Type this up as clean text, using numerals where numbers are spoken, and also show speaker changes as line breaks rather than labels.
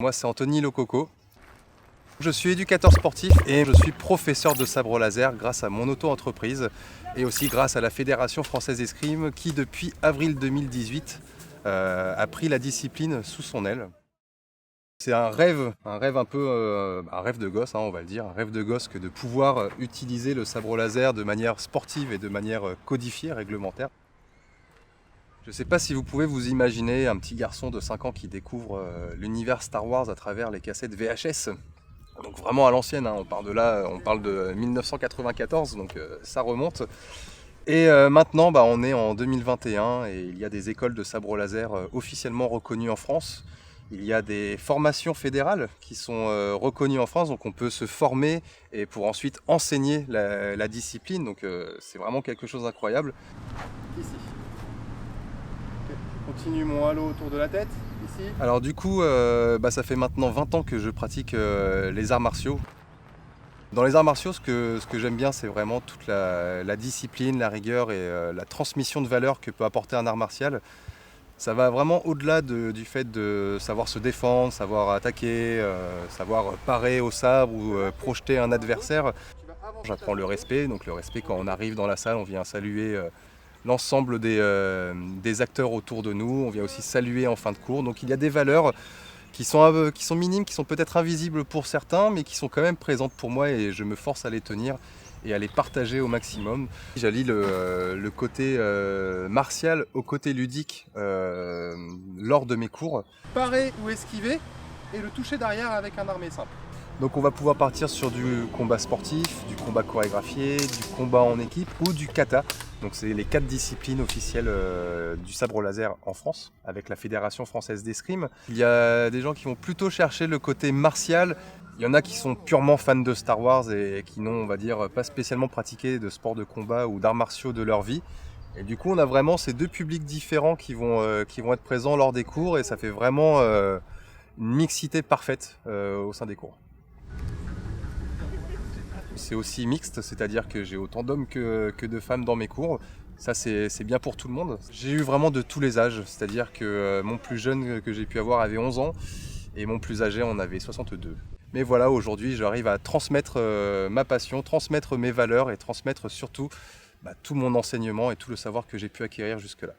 Moi, c'est Anthony Lococo. Je suis éducateur sportif et je suis professeur de sabre laser grâce à mon auto-entreprise et aussi grâce à la Fédération française d'escrime qui, depuis avril 2018, a pris la discipline sous son aile. C'est un rêve un peu, un rêve de gosse, on va le dire, un rêve de gosse que de pouvoir utiliser le sabre laser de manière sportive et de manière codifiée, réglementaire. Je ne sais pas si vous pouvez vous imaginer un petit garçon de 5 ans qui découvre l'univers Star Wars à travers les cassettes VHS. Donc vraiment à l'ancienne, on parle de 1994, donc ça remonte. Et maintenant, on est en 2021 et il y a des écoles de sabre laser officiellement reconnues en France. Il y a des formations fédérales qui sont reconnues en France, donc on peut se former et pour ensuite enseigner la discipline. Donc c'est vraiment quelque chose d'incroyable. Ici. Continue mon halo autour de la tête, ici. Alors du coup, ça fait maintenant 20 ans que je pratique les arts martiaux. Dans les arts martiaux, ce que j'aime bien, c'est vraiment toute la discipline, la rigueur et la transmission de valeurs que peut apporter un art martial. Ça va vraiment au-delà du fait de savoir se défendre, savoir attaquer, savoir parer au sabre ou projeter un adversaire. J'apprends le respect, donc le respect quand on arrive dans la salle, on vient saluer l'ensemble des acteurs autour de nous, on vient aussi saluer en fin de cours. Donc il y a des valeurs qui sont minimes, qui sont peut-être invisibles pour certains, mais qui sont quand même présentes pour moi et je me force à les tenir et à les partager au maximum. J'allie le côté martial au côté ludique lors de mes cours. Parer ou esquiver et le toucher derrière avec un armé simple. Donc on va pouvoir partir sur du combat sportif, du combat chorégraphié, du combat en équipe ou du kata. Donc c'est les 4 disciplines officielles du sabre laser en France, avec la Fédération française d'escrime. Il y a des gens qui vont plutôt chercher le côté martial. Il y en a qui sont purement fans de Star Wars et qui n'ont, on va dire, pas spécialement pratiqué de sport de combat ou d'arts martiaux de leur vie. Et du coup, on a vraiment ces deux publics différents qui vont être présents lors des cours et ça fait vraiment une mixité parfaite au sein des cours. C'est aussi mixte, c'est-à-dire que j'ai autant d'hommes que de femmes dans mes cours. Ça, c'est bien pour tout le monde. J'ai eu vraiment de tous les âges, c'est-à-dire que mon plus jeune que j'ai pu avoir avait 11 ans et mon plus âgé en avait 62. Mais voilà, aujourd'hui, j'arrive à transmettre ma passion, transmettre mes valeurs et transmettre surtout tout mon enseignement et tout le savoir que j'ai pu acquérir jusque-là.